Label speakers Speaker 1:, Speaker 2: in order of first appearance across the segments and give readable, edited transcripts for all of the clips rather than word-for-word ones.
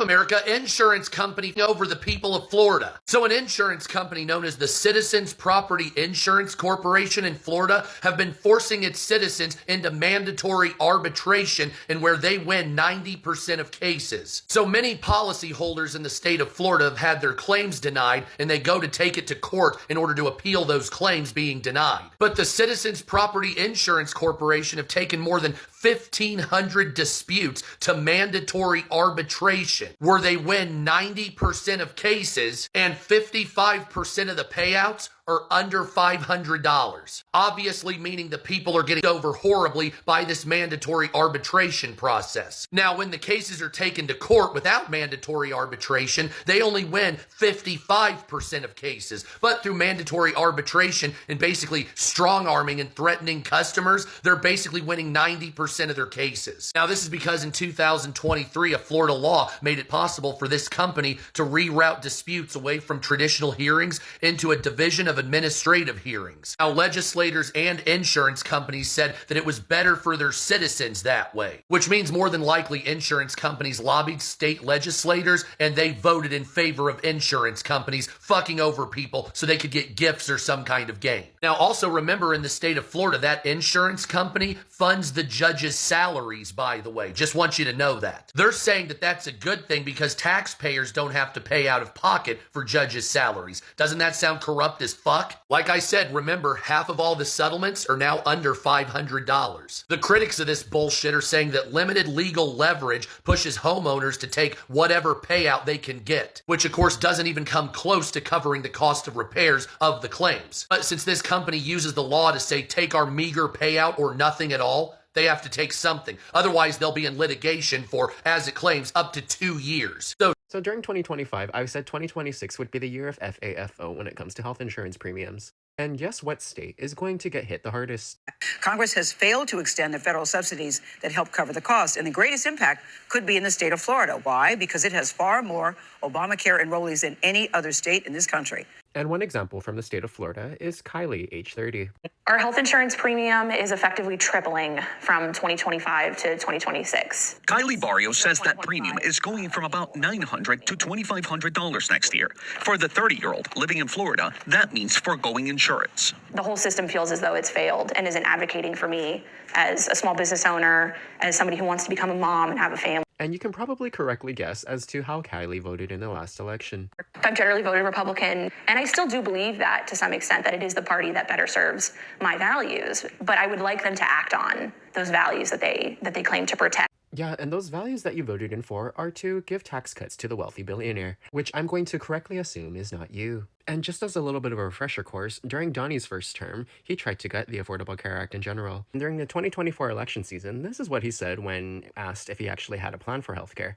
Speaker 1: America, insurance company over the people of Florida. So an insurance company known as the Citizens Property Insurance Corporation in Florida have been forcing its citizens into mandatory arbitration in where they win 90% of cases. So many policyholders in the state of Florida have had their claims denied, and they go to take it to court in order to appeal those claims being denied. But the Citizens Property Insurance Corporation have taken more than 1,500 disputes to mandatory arbitration, where they win 90% of cases and 55% of the payouts are under $500. Obviously meaning the people are getting over horribly by this mandatory arbitration process. Now, when the cases are taken to court without mandatory arbitration, they only win 55% of cases. But through mandatory arbitration and basically strong-arming and threatening customers, they're basically winning 90% of their cases. Now, this is because in 2023, a Florida law made it possible for this company to reroute disputes away from traditional hearings into a division of administrative hearings. Now, legislators and insurance companies said that it was better for their citizens that way, which means more than likely insurance companies lobbied state legislators and they voted in favor of insurance companies fucking over people so they could get gifts or some kind of gain. Now, also remember, in the state of Florida, that insurance company funds the judges' salaries, by the way. Just want you to know that. They're saying that that's a good thing because taxpayers don't have to pay out of pocket for judges' salaries. Doesn't that sound corrupt as fuck? Like I said, remember, half of all the settlements are now under $500. The critics of this bullshit are saying that limited legal leverage pushes homeowners to take whatever payout they can get, which of course doesn't even come close to covering the cost of repairs of the claims. But since this company uses the law to say take our meager payout or nothing at all, they have to take something. Otherwise, they'll be in litigation for, as it claims, up to 2 years.
Speaker 2: So during 2025, I said 2026 would be the year of FAFO when it comes to health insurance premiums. And guess what state is going to get hit the hardest?
Speaker 3: Congress has failed to extend the federal subsidies that help cover the cost, and the greatest impact could be in the state of Florida. Why? Because it has far more Obamacare enrollees than any other state in this country.
Speaker 2: And one example from the state of Florida is Kylie, age 30.
Speaker 4: Our health insurance premium is effectively tripling from 2025 to 2026.
Speaker 5: Kylie Barrios says that premium is going from about $900 to $2,500 next year. For the 30-year-old living in Florida, that means foregoing insurance.
Speaker 4: The whole system feels as though it's failed and isn't advocating for me as a small business owner, as somebody who wants to become a mom and have a family.
Speaker 2: And you can probably correctly guess as to how Kylie voted in the last election.
Speaker 4: I've generally voted Republican, and I still do believe that to some extent that it is the party that better serves my values, but I would like them to act on those values that they claim to protect.
Speaker 2: Yeah, and those values that you voted in for are to give tax cuts to the wealthy billionaire, which I'm going to correctly assume is not you. And just as a little bit of a refresher course, during Donnie's first term, he tried to gut the Affordable Care Act in general. And during the 2024 election season, this is what he said when asked if he actually had a plan for healthcare.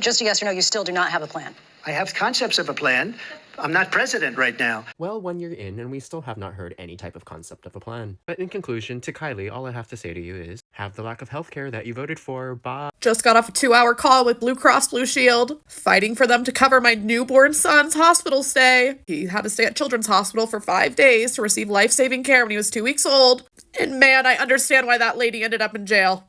Speaker 6: Just a yes or no, you still do not have a plan.
Speaker 7: I have concepts of a plan. I'm not president right now.
Speaker 2: Well, 1 year in, and we still have not heard any type of concept of a plan. But in conclusion, to Kylie, all I have to say to you is, have the lack of healthcare that you voted for, bye.
Speaker 8: Just got off a 2-hour call with Blue Cross Blue Shield, fighting for them to cover my newborn son's hospital stay. He had to stay at Children's Hospital for 5 days to receive life-saving care when he was 2 weeks old. And man, I understand why that lady ended up in jail.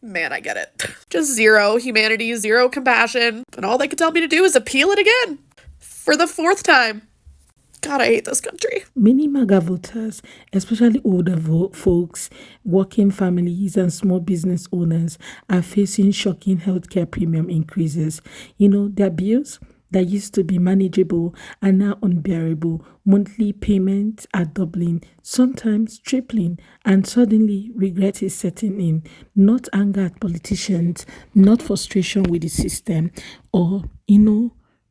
Speaker 8: Man, I get it. Just zero humanity, zero compassion. And all they could tell me to do is appeal it again. For the 4th time. God, I hate this country.
Speaker 9: Many MAGA voters, especially older folks, working families, and small business owners, are facing shocking healthcare premium increases. Their bills that used to be manageable are now unbearable. Monthly payments are doubling, sometimes tripling, and suddenly regret is setting in. Not anger at politicians, not frustration with the system, or,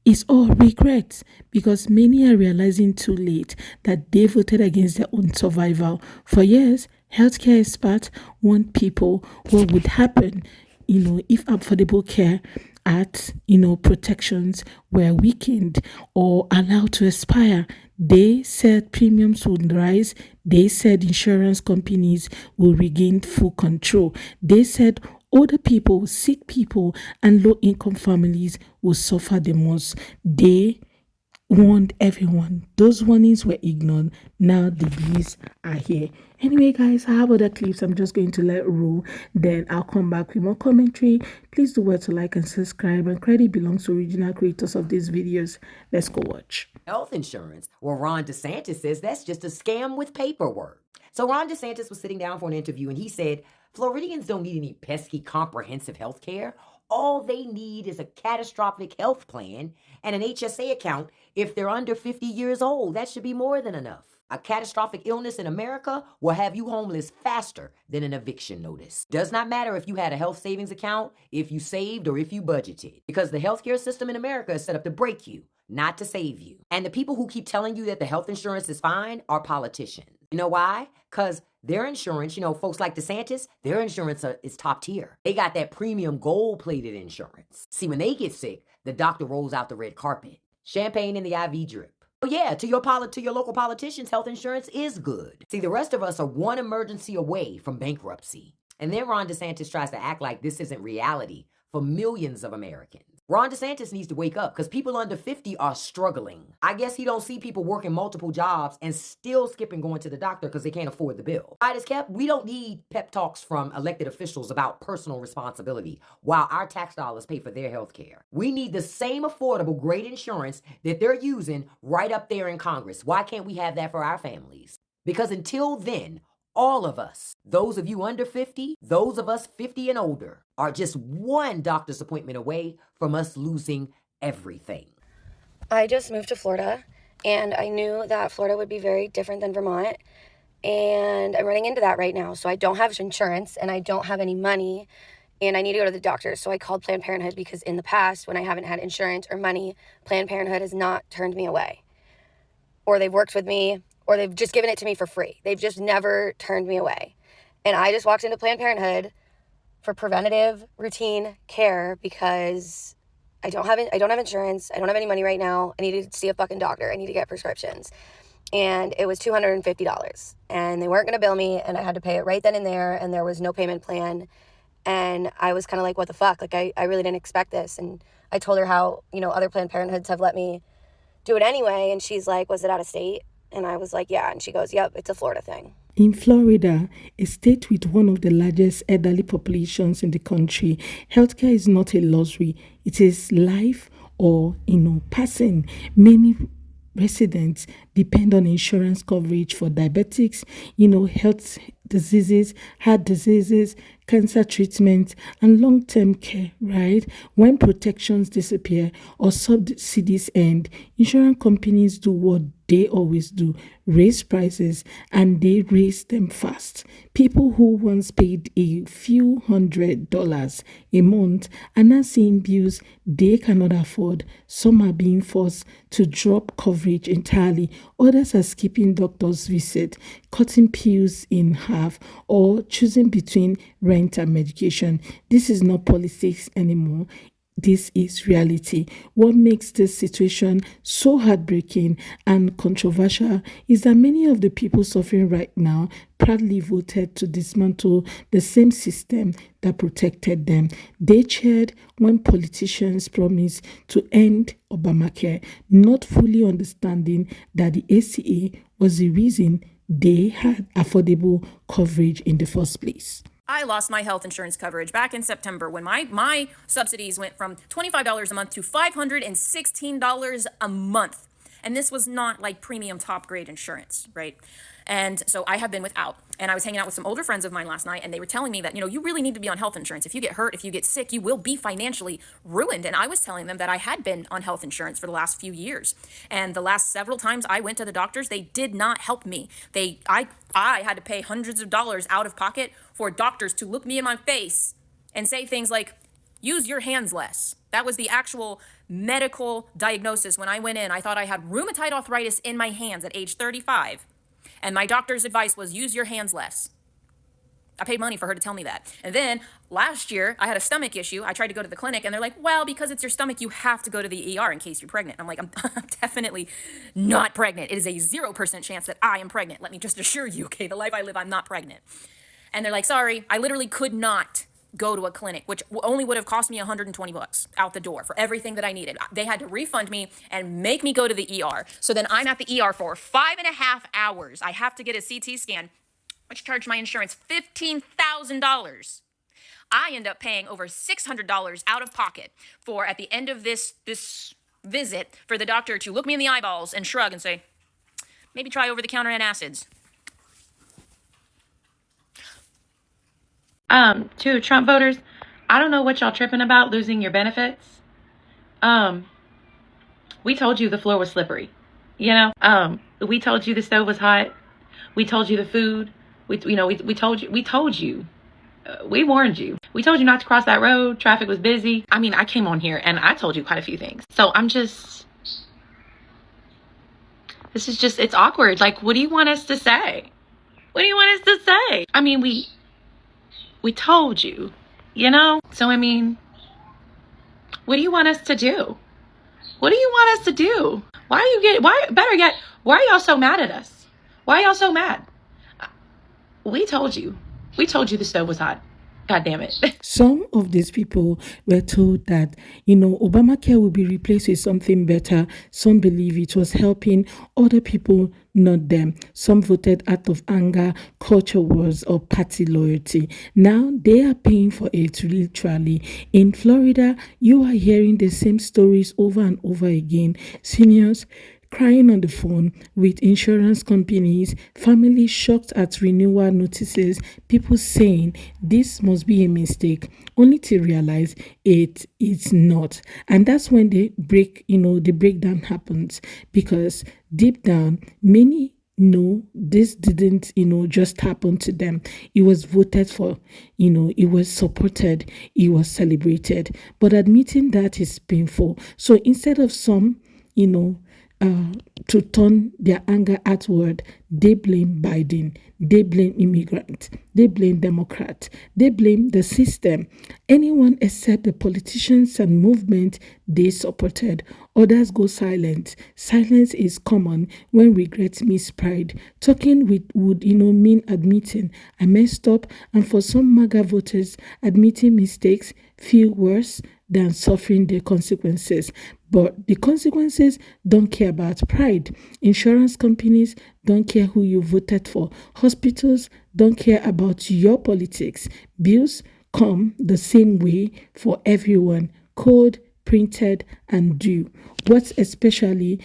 Speaker 9: it's all regret, because many are realizing too late that they voted against their own survival. For years, healthcare experts warned people what would happen, if affordable care at, protections were weakened or allowed to expire. They said premiums would rise. They said insurance companies will regain full control. They said older people, sick people, and low-income families will suffer the most. They warned everyone. Those warnings were ignored. Now the bees are here. Anyway, guys, I have other clips. I'm just going to let roll. Then I'll come back with more commentary. Please do well to like and subscribe. And credit belongs to original creators of these videos. Let's go watch.
Speaker 10: Health insurance. Well, Ron DeSantis says that's just a scam with paperwork. So Ron DeSantis was sitting down for an interview and he said, Floridians don't need any pesky comprehensive health care. All they need is a catastrophic health plan and an HSA account if they're under 50 years old. That should be more than enough. A catastrophic illness in America will have you homeless faster than an eviction notice. Does not matter if you had a health savings account, if you saved, or if you budgeted. Because the healthcare system in America is set up to break you, not to save you. And the people who keep telling you that the health insurance is fine are politicians. You know why? Because their insurance, folks like DeSantis, their insurance is top tier. They got that premium gold-plated insurance. See, when they get sick, the doctor rolls out the red carpet. Champagne in the IV drip. Oh yeah, to your local politicians, health insurance is good. See, the rest of us are one emergency away from bankruptcy. And then Ron DeSantis tries to act like this isn't reality for millions of Americans. Ron DeSantis needs to wake up because people under 50 are struggling. I guess he don't see people working multiple jobs and still skipping going to the doctor because they can't afford the bill. Right as kept, we don't need pep talks from elected officials about personal responsibility while our tax dollars pay for their health care. We need the same affordable, great insurance that they're using right up there in Congress. Why can't we have that for our families? Because until then, all of us, those of you under 50, those of us 50 and older, are just one doctor's appointment away from us losing everything.
Speaker 11: I just moved to Florida, and I knew that Florida would be very different than Vermont, and I'm running into that right now. So I don't have insurance, and I don't have any money, and I need to go to the doctor. So I called Planned Parenthood because in the past, when I haven't had insurance or money, Planned Parenthood has not turned me away. Or they've worked with me, or they've just given it to me for free. They've just never turned me away. And I just walked into Planned Parenthood for preventative routine care because I don't have insurance. I don't have any money right now. I need to see a fucking doctor. I need to get prescriptions. And it was $250. And they weren't going to bill me, and I had to pay it right then and there, and there was no payment plan. And I was kind of like, what the fuck? Like, I really didn't expect this. And I told her how, other Planned Parenthoods have let me do it anyway. And she's like, was it out of state? And I was like, yeah. And she goes, yep, it's a Florida thing.
Speaker 9: In Florida, a state with one of the largest elderly populations in the country, healthcare is not a luxury. It is life or, passing. Many residents depend on insurance coverage for diabetics, health diseases, heart diseases, cancer treatment, and long-term care, right? When protections disappear or subsidies end, insurance companies do what they always do, raise prices, and they raise them fast. People who once paid a few $100s a month are now seeing bills they cannot afford. Some are being forced to drop coverage entirely. Others are skipping doctor's visit, cutting pills in half, or choosing between rent and medication. This is not politics anymore. This is reality. What makes this situation so heartbreaking and controversial is that many of the people suffering right now proudly voted to dismantle the same system that protected them. They cheered when politicians promised to end Obamacare, not fully understanding that the ACA was the reason they had affordable coverage in the first place.
Speaker 12: I lost my health insurance coverage back in September when my subsidies went from $25 a month to $516 a month. And this was not like premium top grade insurance, right? And so I have been without. And I was hanging out with some older friends of mine last night, and they were telling me that, you really need to be on health insurance. If you get hurt, if you get sick, you will be financially ruined. And I was telling them that I had been on health insurance for the last few years. And the last several times I went to the doctors, they did not help me. I had to pay hundreds of dollars out of pocket for doctors to look me in my face and say things like, use your hands less. That was the actual medical diagnosis. When I went in, I thought I had rheumatoid arthritis in my hands at age 35. And my doctor's advice was use your hands less. I paid money for her to tell me that. And then last year, I had a stomach issue. I tried to go to the clinic, and they're like, well, because it's your stomach, you have to go to the ER in case you're pregnant. I'm like, I'm definitely not pregnant. It is a 0% chance that I am pregnant. Let me just assure you, okay, the life I live, I'm not pregnant. And they're like, sorry, I literally could not go to a clinic, which only would have cost me $120 out the door for everything that I needed. They had to refund me and make me go to the ER. So then I'm at the ER for 5.5 hours. I have to get a CT scan, which charged my insurance $15,000. I end up paying over $600 out of pocket for, at the end of this visit, for the doctor to look me in the eyeballs and shrug and say, maybe try over-the-counter antacids.
Speaker 13: To Trump voters, I don't know what y'all tripping about losing your benefits. We told you the floor was slippery. We told you the stove was hot. We told you the food. We told you. We warned you. We told you not to cross that road. Traffic was busy. I mean, I came on here and I told you quite a few things. So it's awkward. Like, what do you want us to say? What do you want us to say? I mean, we told you, So, I mean, what do you want us to do? What do you want us to do? Why are y'all so mad at us? Why are y'all so mad? We told you the stove was hot. God damn it.
Speaker 9: Some of these people were told that, Obamacare will be replaced with something better. Some believe it was helping other people, not them. Some voted out of anger, culture wars, or party loyalty. Now they are paying for it literally. In Florida, you are hearing the same stories over and over again. Seniors crying on the phone with insurance companies, families shocked at renewal notices, people saying this must be a mistake, only to realize it is not. And that's when the breakdown happens, because deep down, many know this didn't, just happen to them. It was voted for, it was supported, it was celebrated. But admitting that is painful. So instead of some, to turn their anger outward, they blame Biden, they blame immigrants, they blame Democrats, they blame the system. Anyone except the politicians and movement they supported. Others go silent. Silence is common when regret meets pride. Talking would mean admitting I messed up, and for some MAGA voters, admitting mistakes feel worse than suffering the consequences. But the consequences don't care about pride. Insurance companies don't care who you voted for. Hospitals don't care about your politics. Bills come the same way for everyone. Code, printed, and due. What's especially,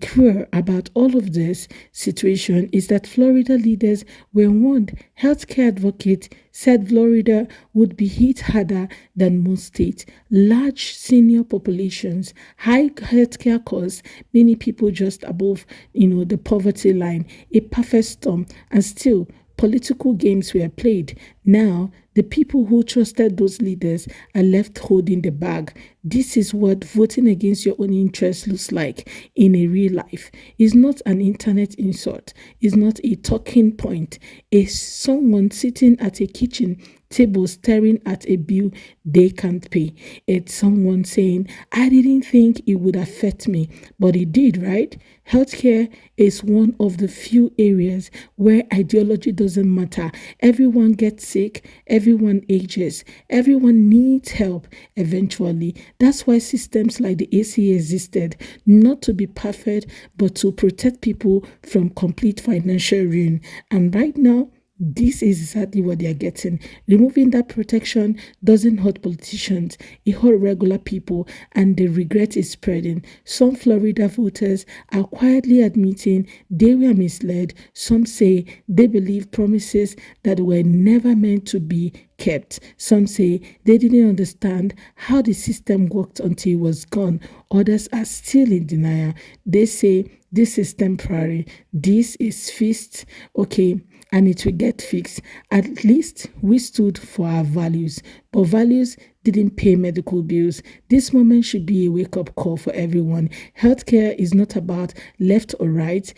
Speaker 9: cruel about all of this situation is that Florida leaders were warned. Healthcare advocates said Florida would be hit harder than most states. Large senior populations, high healthcare costs, many people just above, the poverty line, a perfect storm, and still political games were played. Now, the people who trusted those leaders are left holding the bag. This is what voting against your own interests looks like in a real life. It's not an internet insult. It's not a talking point. It's someone sitting at a kitchen table staring at a bill they can't pay. It's someone saying, I didn't think it would affect me, but it did, right? Healthcare is one of the few areas where ideology doesn't matter. Everyone gets sick, everyone ages, everyone needs help eventually. That's why systems like the ACA existed, not to be perfect, but to protect people from complete financial ruin. And right now, this is exactly what they are getting. Removing that protection doesn't hurt politicians, it hurts regular people, and the regret is spreading. Some Florida voters are quietly admitting they were misled. Some say they believe promises that were never meant to be kept. Some say they didn't understand how the system worked until it was gone. Others are still in denial. They say this is temporary, this is fixed, okay, and it will get fixed. At least we stood for our values, but values didn't pay medical bills. This moment should be a wake-up call for everyone. Healthcare is not about left or right,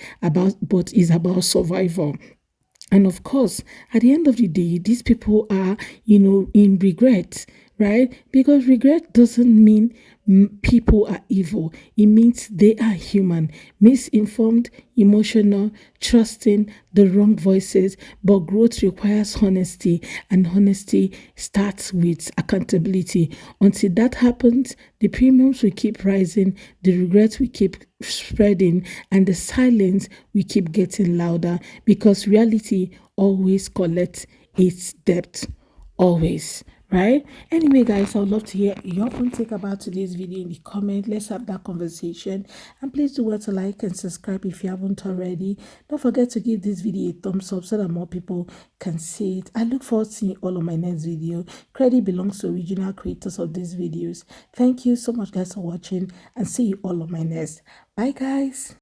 Speaker 9: but is about survival. And of course, at the end of the day, these people are, in regret, right? Because regret doesn't mean people are evil. It means they are human, misinformed, emotional, trusting the wrong voices. But growth requires honesty, and honesty starts with accountability. Until that happens, the premiums will keep rising, the regrets will keep spreading, and the silence will keep getting louder, because reality always collects its debt. Always. Right? Anyway, guys, I would love to hear your own take about today's video in the comment. Let's have that conversation. And please do want to like and subscribe if you haven't already. Don't forget to give this video a thumbs up so that more people can see it. I look forward to seeing all of my next video. Credit belongs to original creators of these videos. Thank you so much, guys, for watching, and see you all on my next. Bye, guys.